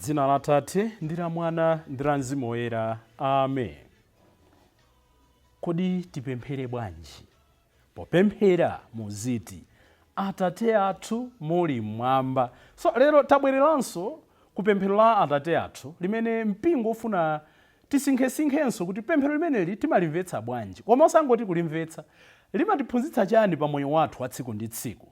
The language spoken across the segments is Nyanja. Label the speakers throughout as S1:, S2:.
S1: Dzina la Tate ndi la Mwana ndi la Mzimu Woyera. Amen. Kodi tipemphere bwanji? Popemphera muziti Atate athu muli mmwamba. So lero tabwereranso kupemphero la Atate athu limene mpingo ufuna tisinkhesinkhenso kuti pemphero limeneli timalimvetsa bwanji. Koma osangoti kulimvetsa, limatiphunzitsa chani pa moyo wathu wa tsiku ndi tsiku.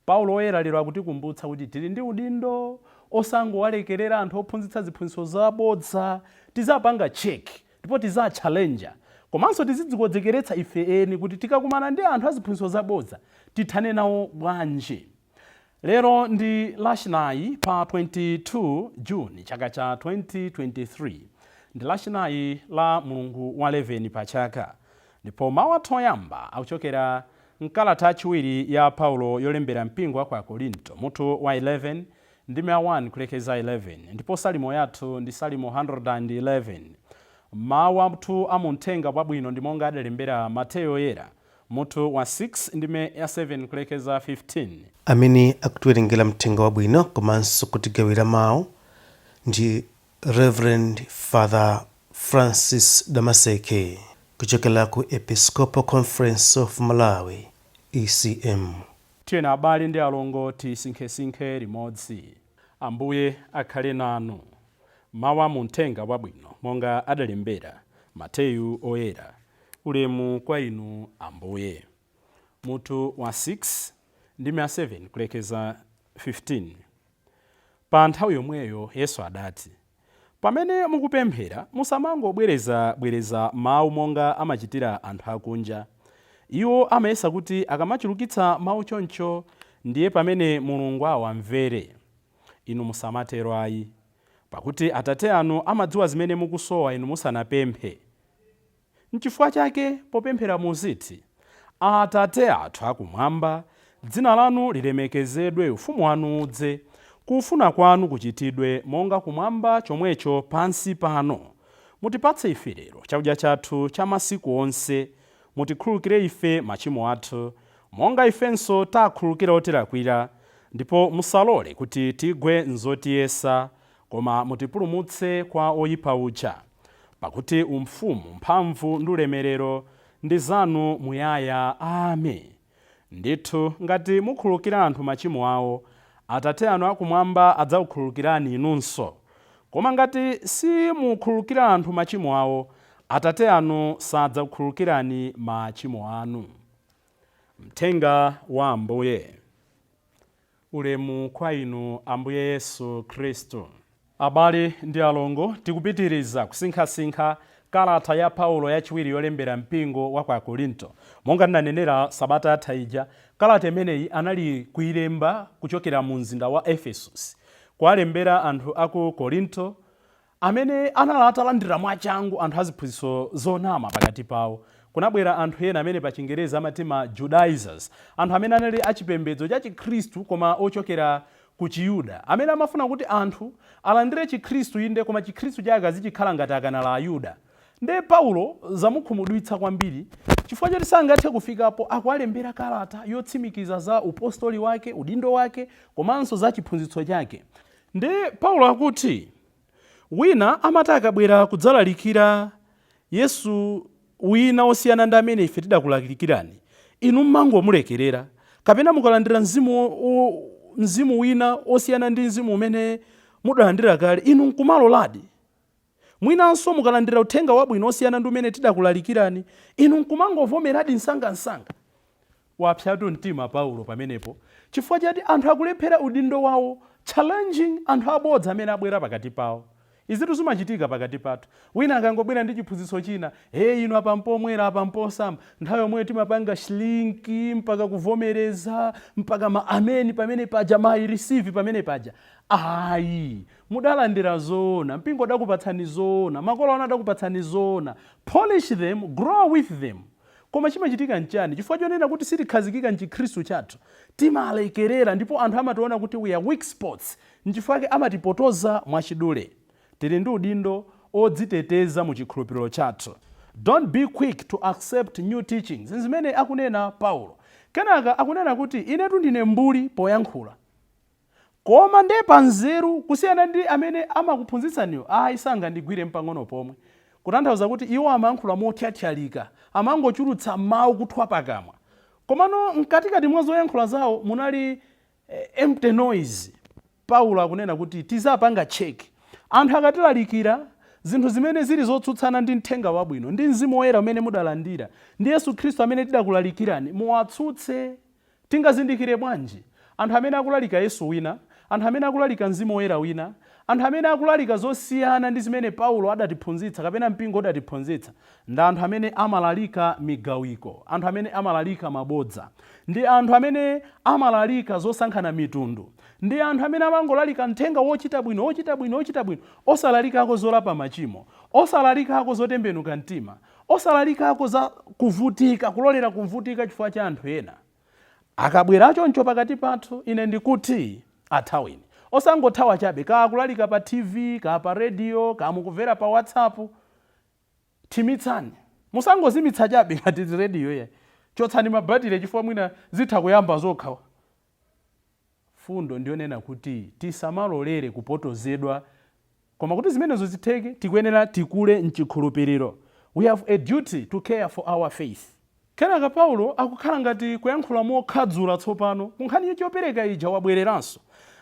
S1: Paulo Woyera lero akutikumbutsa kuti tili ndi udindo osangowalekerera anthu ophunzitsa ziphunzitso zabodza, tizapanga check ndipo tizachallenja. Komanso tizidzikozekeretsa ife eni kuti tikakumana ndi anthu aziphunzitso zabodza tithane nawo bwanji. Lero ndi Lachinai pa 22 June chaka cha 2023. Ndi Lachinai la Mulungu wa 11 Pachaka. Ndipo mawu athu oyamba akuchokera mkalata yachiwiri ya Paulo yolembera mpingo wa kwa Korinto, mutu wa 11 ndi 1 kulekeza 11. Ndipo salimo yathu ndi salimo 111. Mawu athu amuthenga wabwino ndi monga adalembera Mateyo Woyera, mutu wa 6 ndi 7 kulekeza 15.
S2: Amene akutiwerengera mthenga wabwino komanso kutigawira mawu ndi Reverend Father Francis Damaseke kuchokera ku Episcopal Conference of Malawi, ECM.
S1: Tiyena abale ndi alongo tisinkhesinkhe limodzi. Ambuye akhale nanu. Mawu amuthenga wabwino monga adalembera Mateyu Woyera. Ulemu kwa inu Ambuye. Mutu wa 6 ndi 7 kulekeza 15. Pa nthawi yomweyo Yesu adati, pamene mukupemphera musamangobwereza mawu monga amachitira anthu akunja. Iwo amayesa kuti akamachulukitsa mawu choncho ndiye pamene Mulungu awamvere. Inu musamatero ayi, pakuti Atate anu amadziwa zimene mukusowa inu musanapemphe. N'chifukwa chake popemphera muziti, Atate athu akumwamba, dzina lanu lilemekezedwe, ufumu wanu udze, kufuna kwanu kuchitidwe monga kumwamba chomwecho pansi pano. Mutipatse ife lero chakudya chathu cha masiku onse. Mutikhululukire ife machimo athu monga ifenso takhululukira otilakwira, ndipo musalole kuti tigwe nzotiyesa, koma mutipulumutse kwa oyipa uja. Pakuti umfumu, mphamvu ndi ulemerero ndi zanu muyaya. Amen. Ndithu ngati mukhululukira anthu machimo awo, Atate anu akumwamba adzakukhululukirani inunso. Koma ngati simukhululukira anthu machimo awo, Atate anu sadzakukhululukirani machimo anu. Mthenga wa Ambuye. Ulemu kwa inu Ambuye Yesu Khristu. Abale ndi alongo, tikupitiriza kusinkhasinkha kalata ya Paulo yachiwiri yolembera mpingo wa kwa Korinto. Monga ndinanenera sabata yatha ija, kalata imeneyi anali kuilemba kuchokera mu mzinda wa Ephesus. Kuwalembera anthu aku Korinto amene anali atalandira mwachangu anthu aziphunzitso zonama pakati pawo. Kunabwera anthu ena amene pa Chingereza amati ma Judaizers, anthu amene anali achipembedzo cha Chikhristu koma ochokera ku Chiyuda, amene amafuna kuti anthu alandire Chikhristu inde koma Chikhristu chake azichikhala ngati akanala Ayuda. Nde Paulo zamukhumudwitsa kwambiri chifukwa choti sangathe kufikapo akuwalembera kalata yotsimikiza za upostoli wake, udindo wake, komanso za chiphunzitso chake. Nde Paulo akuti wina amati akabwera kudzalalikira Yesu wina osiyana ndi amene ife tidakulalikirani, inu mmangomulekerera, kapena mukalandira mzimu wina osiyana ndi mzimu umene mudalandira kale, inu nkumaloladi. Mwinanso mukalandira uthenga wabwino osiyana ndi umene tidakulalikirani, inu nkumangovomeradi msangamsanga. Wapsatu mtima Paulo pamenepo chifukwa choti anthu akulephera udindo wawo, challenging anthu abodza amene abwera pakati pawo. Izitu zimachitika pakati pathu. Wina akangobwera ndi chiphunzitso china, inu apa mpomwera apa mposamba, nthawi yomwe timapanga shlinki mpaka kuvomereza mpaka ma ameni pamene paja, ma receive pamene paja. Ayi, mudalandira zona, mpingo dakupatsani zona, makolo ana dakupatsani zona. Polish them, grow with them. Koma chimachitika nchani? Chifukwa chonena kuti sitikhazikika m'Chikhristu chathu, timalekerera ndipo anthu amationa kuti we are weak spots. Nchifukwa amatipotoza mwachidule. Tili ndi udindo odziteteza mu chikhulupiriro chathu. Don't be quick to accept new teachings. Zimene akunena Paulo. Kenaka akunena kuti inetu ndine mbuli poyankhula, koma nde panzeru kusiyana ndi amene amakuphunzitsaniyo sangandigwire mpang'ono pomwe. Kutanthauza kuti iwo amayankhula mothyathyalika, amangochulutsa mawu kuthwa pakamwa. Komano mkatikati mwa zoyankhula zawo munali empty noise. Paulo akunena kuti tizapanga cheki. Anthu akatilalikira zinthu zimene zili zotsutsana ndi mthenga wabwino, ndi Mzimu Woyera umene mudalandira, ndi Yesu Khristu amene tidakulalikirani, muwatsutse. Tingazindikire bwanji? Anthu amene akulalika Yesu wina, anthu amene akulalika Mzimu Woyera wina, anthu amene akulalika zosiyana ndi zimene Paulo adatiphunzitsa kapena mpingo udatiphunzitsa, ndi anthu amene amalalika migawiko, anthu amene amalalika mabodza, ndi anthu amene amalalika zosankhana mitundu, ndi anthu amene amangolalika mthenga wochita bwino, osalalikako zolapa machimo, osalalikako zotembenuka mtima, osalalikako za kuvutika, kulolera kuvutika chifukwa cha anthu ena. Akabwera choncho pakati pathu, ine ndikuti athawini. Osangothawa chabe, kulalika pa TV, pa radio, mukuvera pa WhatsApp. Timitsani. Musangozimitsa chabe ngati radio ye. Chotsani mabatire chifukwa mwina zitha kuyamba zokha. Fundo ndionena kuti tisamalolere kupotozedwa, koma kuti zimenezo zitheke tikuyenera tikule mchikhulupiriro. We have a duty to care for our faith. Kenaka Paulo akukhala ngati kuyankhula mokhadzula tsopano, kunkhani chopereka ija wabwereranso.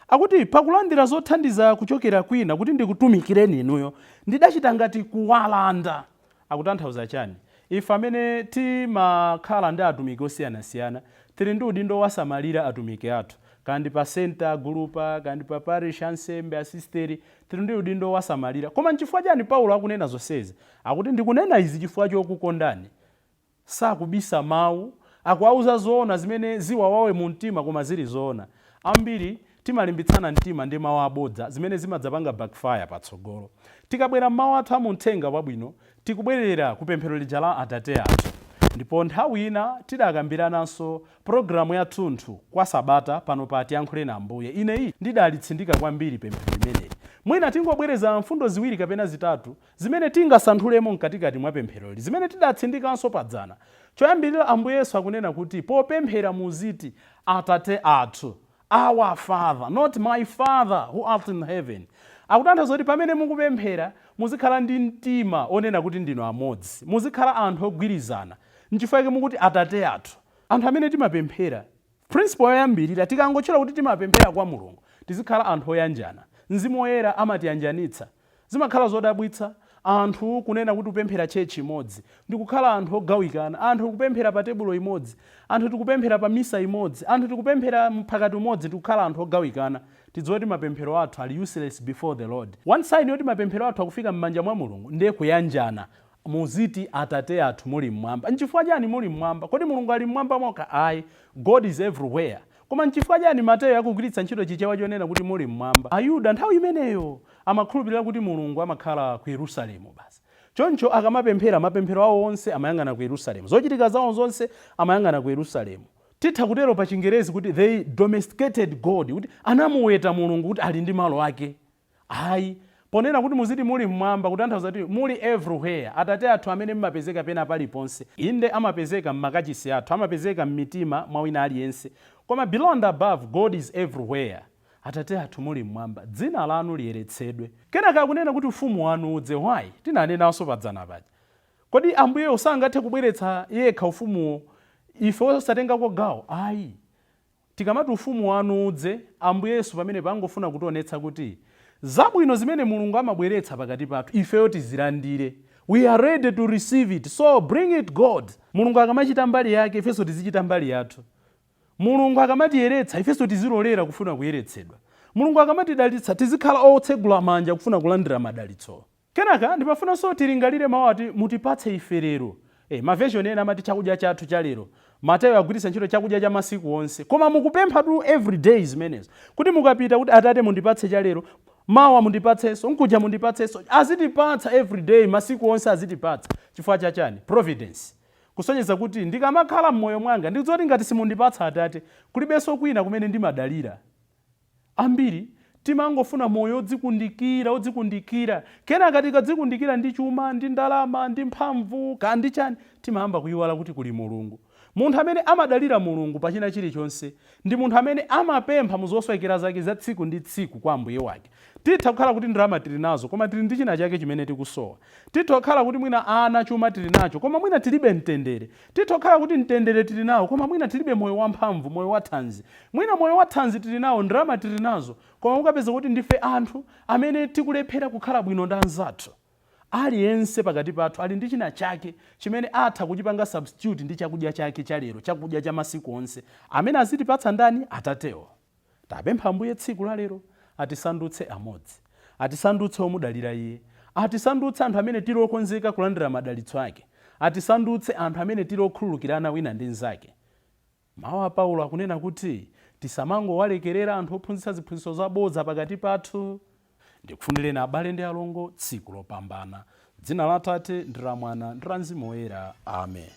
S1: Akuti pakulandira zothandiza kuchokera kwina kuti ndikutumikireni inuyo, ndidachita ngati kuwalanda. Akutanthauza chani? Ife amene timakhala ndi atumiki osiyanasiyana, tili ndi udindo wasamalira atumiki athu. Kandi pa center, gulupa, kandi pa parish, ansembe, asisteri, tili ndi udindo wasamalira. Koma nchifukwa chani Paulo akunena zonsezi? Akuti ndikunena izi chifukwa chokukondani. Sakubisa mawu, akuwauza zoona zimene ziwawawe mu mtima koma zili zoona. Ambiri timalimbitsana mtima ndi mawu abodza zimene zimadzapanga backfire patsogolo. Tikabwera mawu athu amuthenga wabwino, tikubwerera kupemphero lija la Atate athu. Ndipo nthawi ina tidakambirananso programu ya thunthu kwa Sabata pano pa Tiyankhule na Ambuye. Ineyi ndidalitsindika kwambiri pemphero limeneli. Mwina tingobwereza mfundo ziwiri kapena zitatu zimene tingasanthulemo mkatikati mwa pempheroli, zimene tidatsindikanso padzana. Choyambirira Ambuye Yesu akunena kuti popemphera muziti Atate athu, our Father, not my Father who art in heaven. Akutanthauza kuti pamene mukupemphera muzikhala ndi mtima onena kuti ndinu amodzi, muzikhala anthu ogwirizana. Nchifukwa mukuti Atate athu. Anthu amene timapemphera, principle yoyambirira tikangochera kuti timapemphera kwa Mulungu, tizikhala anthu oyanjana. Mzimu Woyera amatiyanjanitsa. Zimakhala zodabwitsa anthu kunena kuti upemphera chechi imodzi, ndikukhala anthu ogawikana, anthu kupemphera pa tebulo imodzi, anthu tikupemphera pa misa imodzi, anthu tikupemphera mphakati umodzi, tikukhala anthu ogawikana. Tidziwe kuti mapemphero athu ali useless before the Lord. One sign yoti mapemphero athu akufika m'manja mwa Mulungu ndiye kuyanjana. Muziti Atate athu muli mmwamba. Nchifukwa chani muli mmwamba? Kodi Mulungu ali mmwamba moka? Ayi. God is everywhere. Koma nchifukwa chani Mateyo akugwiritsa ntchito chichewa chonena kuti muli mmwamba? Ayuda nthawi imeneyo amakhulupirira kuti Mulungu amakhala ku Yerusalemu basi. Choncho akamapemphera mapemphero awo onse amayang'ana ku Yerusalemu. Zochitika zawo zonse amayang'ana ku Yerusalemu. Titha kutero pa Chingerezi kuti they domesticated God, kuti anamuweta Mulungu kuti ali ndi malo ake. Ayi. Ponena kuti muziti muli mmwamba kutanthauza kuti muli everywhere. Atate athu amene mmapezeka pena paliponse. Inde amapezeka mmakachisi athu, amapezeka mmitima mwa wina aliyense. Koma beyond above, God is everywhere. Atate athu muli mmwamba, dzina lanu liyeretsedwe. Kenaka akunena kuti ufumu wanu udze. Why? Tinanenanso padzana paja. Kodi Ambuye sangathe kubweretsa yekha ufumuwo ife osatengako gawo? Ayi. Tikamati ufumu wanu udze, Ambuye Yesu pamene pangofuna kutionetsa kuti zabwino zimene Mulungu amabweretsa pakati pathu ifeyo tizilandire. We are ready to receive it, so bring it God. Mulungu akamachita mbali yake, ifeso tizichita mbali yathu. Mulungu akamatiyeretsa, ifeso tizilolera kufuna kuyeretsedwa. Mulungu akamatidalitsa, tizikhala otsegula manja kufuna kulandira madalitso. Kenaka ndimafunanso tilingalire mawu ati mutipatse ife lero. Maversion ena amati chakudya chathu cha lero. Mateyo agwiritsa ntchito chakudya cha masiku onse. Koma mukupempha tu every day zimenezo. Kuti mukapita kuti Atate mundipatse cha lero, mawa mundipatsenso, nkudya mundipatsenso, azitipatsa every day, masiku onse azitipatsa. Chifukwa chachani? Providence. Kusonyeza kuti ndikamakhala mmoyo mwanga ndizoti ngati simundipatsa Atate, kulibenso kwina kumene ndimadalira. Ambiri timangofuna moyo odzikundikira. Kenaka tikadzikundikira ndi chuma, ndi ndalama, ndi mphamvu, kandi chani, timayamba kuyiwala kuti kuli Mulungu. munthu amene amadalira mulungu pachina chilichonse ndi munthu amene amapempha muzoswekera zake za tsiku ndi tsiku kwa ambuye wake. Titha kukhala kuti ndalama tili nazo koma tili ndi china chake chimene tikusowa. Titha kukhala kuti mwina ana chuma tili nacho koma mwina tilibe mtendere. Titha kukhala kuti mtendere tili nawo koma mwina tilibe moyo wamphamvu, moyo wathanzi. Mwina moyo wathanzi tili nawo, ndalama tili nazo koma ukapeza kuti ndife anthu amene tikulephera kukhala bwino ndi anzathu. Aliyense pakati pathu ali ndi china chake chimene atha kuchipanga substitute ndi chakudya chake cha lero, chakudya cha masiku onse amene azitipatsa ndani? Atatewo. Tapempha Ambuye tsiku la lero atisandutse amodzi, atisandutse omudalira Iye, atisandutse anthu amene tili okonzeka kulandira madalitso ake, atisandutse anthu amene tili okhululukirana wina ndi nzake. Mawu a Paulo akunena kuti tisamangowalekerera anthu ophunzitsa ziphunzitso zabodza pakati pathu. Ndikufunireni abale ndi alongo tsiku lopambana. Dzina la Atate ndi la Mwana ndi la Mzimu Woyera. Amen.